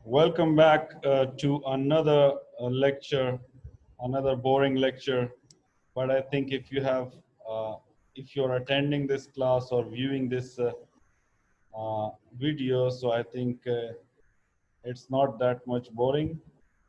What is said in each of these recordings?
Welcome back to another lecture, another boring lecture. But I think if you're attending this class or viewing this video, so I think it's not that much boring.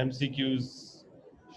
MCQs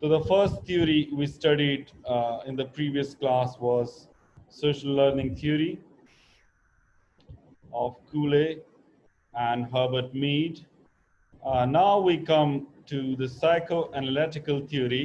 So the first theory we studied in the previous class was social learning theory of Cooley and Herbert Mead. Now we come to the psychoanalytical theory.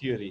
theory.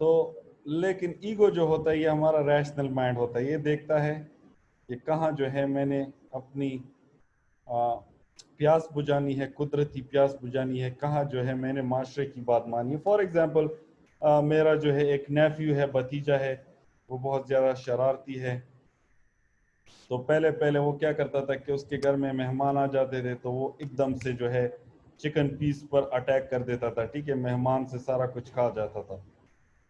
تو لیکن ego جو ہوتا ہے یہ ہمارا rational mind ہوتا ہے، یہ دیکھتا ہے کہ کہاں جو ہے میں نے اپنی پیاس بجھانی ہے، قدرتی پیاس بجھانی ہے، کہاں جو ہے میں نے معاشرے کی بات مانی ہے. فار ایگزامپل میرا جو ہے ایک نیفیو ہے، بھتیجا ہے، وہ بہت زیادہ شرارتی ہے. تو پہلے پہلے وہ کیا کرتا تھا کہ اس کے گھر میں مہمان آ جاتے تھے تو وہ ایک دم سے جو ہے چکن پیس پر اٹیک کر دیتا تھا. ٹھیک ہے، مہمان سے سارا کچھ کھا جاتا تھا.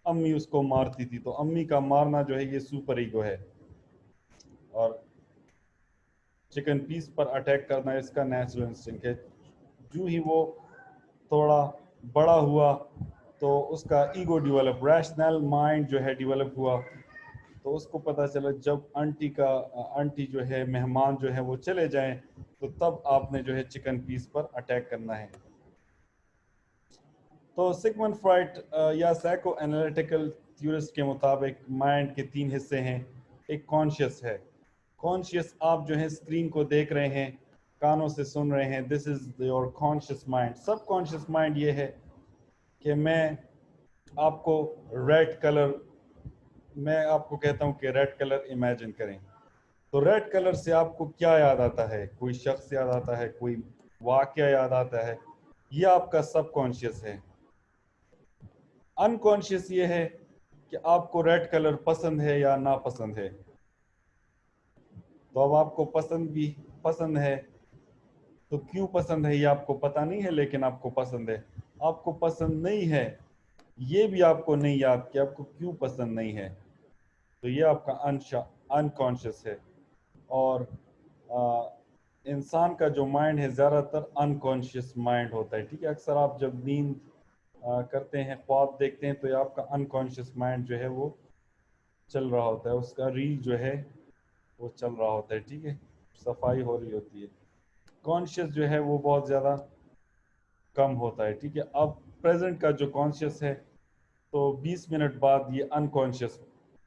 امی اس کو مارتی تھی. تو امی کا مارنا جو ہے یہ سپر ایگو ہے، اور چکن پیس پر اٹیک کرنا اس کا نیچرل انسٹنکٹ ہے. جو ہی وہ تھوڑا بڑا ہوا تو اس کا ایگو ڈیولپ، ریشنل مائنڈ جو ہے ڈیولپ ہوا. تو اس کو پتہ چلا جب آنٹی جو ہے مہمان جو ہے وہ چلے جائیں تو تب آپ نے جو ہے چکن پیس پر اٹیک کرنا ہے. تو سگمنڈ فرائڈ یا سائیکو انالیٹیکل تھیورسٹ کے مطابق مائنڈ کے 3 حصے ہیں. ایک کانشیس ہے. کانشیس آپ جو ہے اسکرین کو دیکھ رہے ہیں، کانوں سے سن رہے ہیں، this is your conscious mind. Subconscious mind یہ ہے کہ میں آپ کو میں آپ کو کہتا ہوں کہ ریڈ کلر امیجن کریں. تو ریڈ کلر سے آپ کو کیا یاد آتا ہے؟ کوئی شخص یاد آتا ہے، کوئی واقعہ یاد آتا ہے. یہ آپ کا سب کانشیس ہے. انکانشیس یہ ہے کہ آپ کو ریڈ کلر پسند ہے یا ناپسند ہے. تو اب آپ کو پسند ہے تو کیوں پسند ہے یہ آپ کو پتہ نہیں ہے، لیکن آپ کو پسند ہے. آپ کو پسند نہیں ہے یہ بھی آپ کو نہیں یاد کہ آپ کو کیوں پسند نہیں ہے. تو یہ آپ کا انکانشیس ہے. اور انسان کا جو مائنڈ ہے زیادہ تر انکانشیس مائنڈ ہوتا ہے. ٹھیک ہے، اکثر آپ جب نیند کرتے ہیں، خواب دیکھتے ہیں، تو یہ آپ کا انکانشیس مائنڈ جو ہے وہ چل رہا ہوتا ہے، اس کا ریل جو ہے وہ چل رہا ہوتا ہے. ٹھیک ہے، صفائی ہو رہی ہوتی ہے. کانشیس جو ہے وہ بہت زیادہ کم ہوتا ہے. ٹھیک ہے، اب پریزنٹ کا جو کانشیس ہے تو 20 منٹ بعد یہ انکانشیس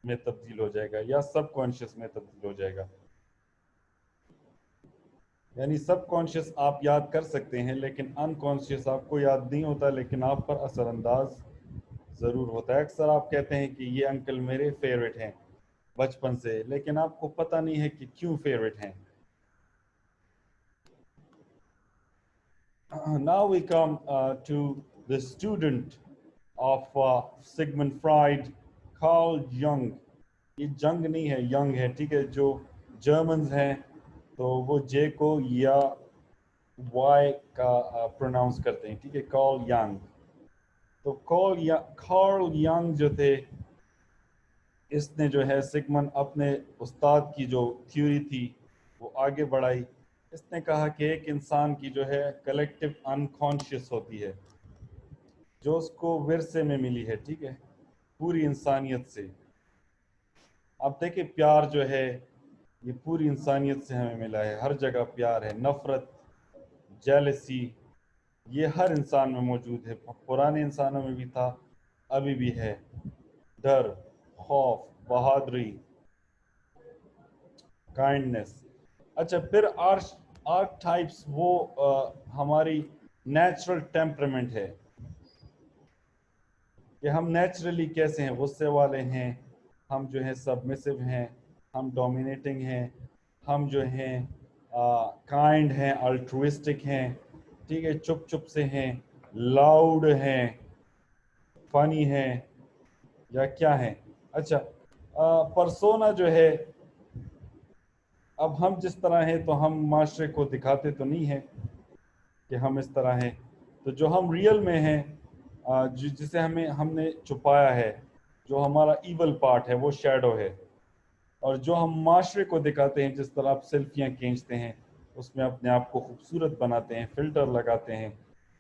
میں تبدیل ہو جائے گا یا سب کانشیس میں تبدیل ہو جائے گا. یعنی سب کانشیس آپ یاد کر سکتے ہیں لیکن انکانشیس آپ کو یاد نہیں ہوتا، لیکن آپ پر اثر انداز ضرور ہوتا ہے. اکثر آپ کہتے ہیں کہ یہ انکل میرے فیوریٹ ہیں بچپن سے، لیکن آپ کو پتہ نہیں ہے کہ کیوں فیوریٹ ہیں. Now we come to the student of Sigmund Freud, Carl Jung. یہ جنگ نہیں ہے، ینگ ہے. ٹھیک ہے، جو جرمنز ہیں تو وہ جے کو یا وائی کا پروناؤنس کرتے ہیں. ٹھیک ہے، کارل ینگ. تو کارل ینگ جو تھے، اس نے جو ہے سگمن اپنے استاد کی جو تھیوری تھی وہ آگے بڑھائی. اس نے کہا کہ ایک انسان کی جو ہے کلیکٹیو انکانشیس ہوتی ہے جو اس کو ورثے میں ملی ہے. ٹھیک ہے، پوری انسانیت سے. آپ دیکھیں پیار جو ہے یہ پوری انسانیت سے ہمیں ملا ہے. ہر جگہ پیار ہے. نفرت، جیلسی، یہ ہر انسان میں موجود ہے. پرانے انسانوں میں بھی تھا، ابھی بھی ہے. ڈر، خوف، بہادری، کائنڈنس. اچھا، پھر آرکٹائپس وہ ہماری نیچرل ٹیمپرمنٹ ہے کہ ہم نیچرلی کیسے ہیں. غصے والے ہیں، ہم جو ہیں سبمسو ہیں، ہم ڈومینیٹنگ ہیں، ہم جو ہیں کائنڈ ہیں، الٹروسٹک ہیں. ٹھیک ہے، چپ سے ہیں، لاؤڈ ہیں، فنی ہیں، یا کیا ہیں. اچھا، پرسونا جو ہے، اب ہم جس طرح ہیں تو ہم معاشرے کو دکھاتے تو نہیں ہیں کہ ہم اس طرح ہیں. تو جو ہم ریئل میں ہیں، جسے ہم نے چھپایا ہے، جو ہمارا ایول پارٹ ہے وہ شیڈو ہے. اور جو ہم معاشرے کو دکھاتے ہیں، جس طرح آپ سیلفیاں کھینچتے ہیں، اس میں اپنے آپ کو خوبصورت بناتے ہیں، فلٹر لگاتے ہیں.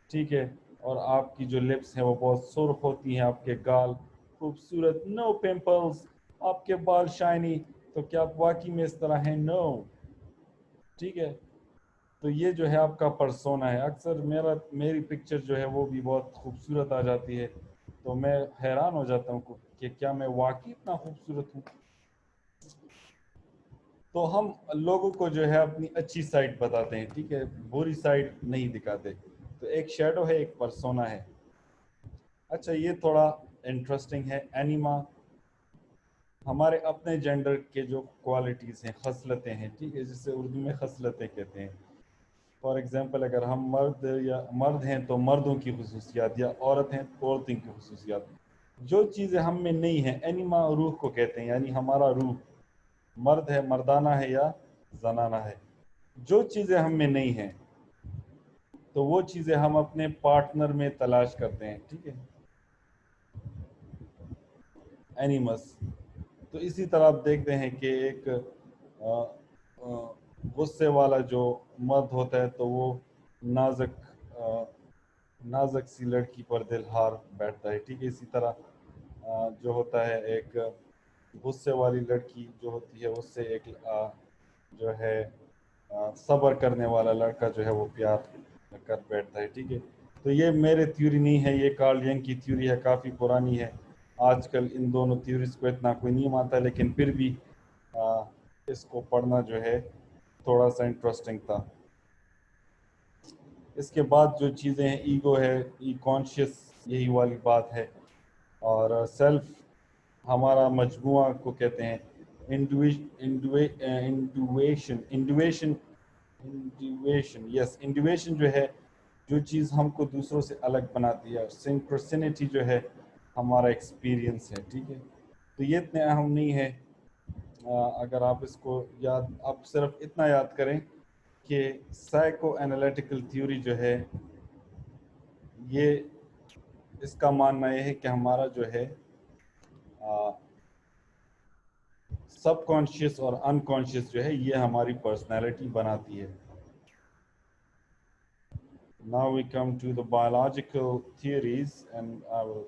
ٹھیک ہے، اور آپ کی جو لپس ہیں وہ بہت سرخ ہوتی ہیں، آپ کے گال خوبصورت، نو پمپلز، آپ کے بال شائنی. تو کیا آپ واقعی میں اس طرح ہیں؟ نو. ٹھیک ہے، تو یہ جو ہے آپ کا پرسونا ہے. اکثر میری پکچر جو ہے وہ بھی بہت خوبصورت آ جاتی ہے تو میں حیران ہو جاتا ہوں کہ کیا میں واقعی اتنا خوبصورت ہوں. تو ہم لوگوں کو جو ہے اپنی اچھی سائڈ بتاتے ہیں. ٹھیک ہے، بری سائڈ نہیں دکھاتے. تو ایک شیڈو ہے، ایک پرسونا ہے. اچھا، یہ تھوڑا انٹرسٹنگ ہے. اینیما ہمارے اپنے جینڈر کے جو کوالٹیز ہیں، خصلتیں ہیں، ٹھیک ہے، جسے اردو میں خصلتیں کہتے ہیں. فار ایگزامپل اگر ہم مرد ہیں تو مردوں کی خصوصیات، یا عورت ہیں تو عورتوں کی خصوصیات. جو چیزیں ہم میں نہیں ہیں، اینیما روح کو کہتے ہیں، یعنی ہمارا روح مرد ہے، مردانہ ہے یا زنانہ ہے. جو چیزیں ہم میں نہیں ہیں تو وہ چیزیں ہم اپنے پارٹنر میں تلاش کرتے ہیں، ٹھیک ہے، اینیمس. تو اسی طرح آپ دیکھتے ہیں کہ ایک غصے والا جو مرد ہوتا ہے تو وہ نازک سی لڑکی پر دل ہار بیٹھتا ہے، ٹھیک ہے. اسی طرح جو ہوتا ہے ایک غصے والی لڑکی جو ہوتی ہے اس سے ایک جو ہے صبر کرنے والا لڑکا جو ہے وہ پیار کر بیٹھتا ہے، ٹھیک ہے. تو یہ میرے تھیوری نہیں ہے، یہ کارل ینگ کی تھیوری ہے، کافی پرانی ہے. آج کل ان دونوں تھیوریز کو اتنا کوئی نہیں مانتا، لیکن پھر بھی اس کو پڑھنا جو ہے تھوڑا سا انٹرسٹنگ تھا. اس کے بعد جو چیزیں ہیں، ایگو ہے، کانشیس، یہی والی بات ہے. اور سیلف ہمارا مجموعہ کو کہتے ہیں انڈیویشن جو ہے جو چیز ہم کو دوسروں سے الگ بناتی ہے. سنکروسینٹی جو ہے ہمارا ایکسپیرینس ہے، ٹھیک ہے. تو یہ اتنے اہم نہیں ہے. اگر آپ اس کو آپ صرف اتنا یاد کریں کہ سائیکو انالیٹیکل تھیوری جو ہے یہ اس کا ماننا یہ ہے کہ ہمارا جو ہے سب کانشیس اور انکانشیس جو ہے یہ ہماری پرسنالٹی بناتی ہے. Now we come to the biological theories, and I will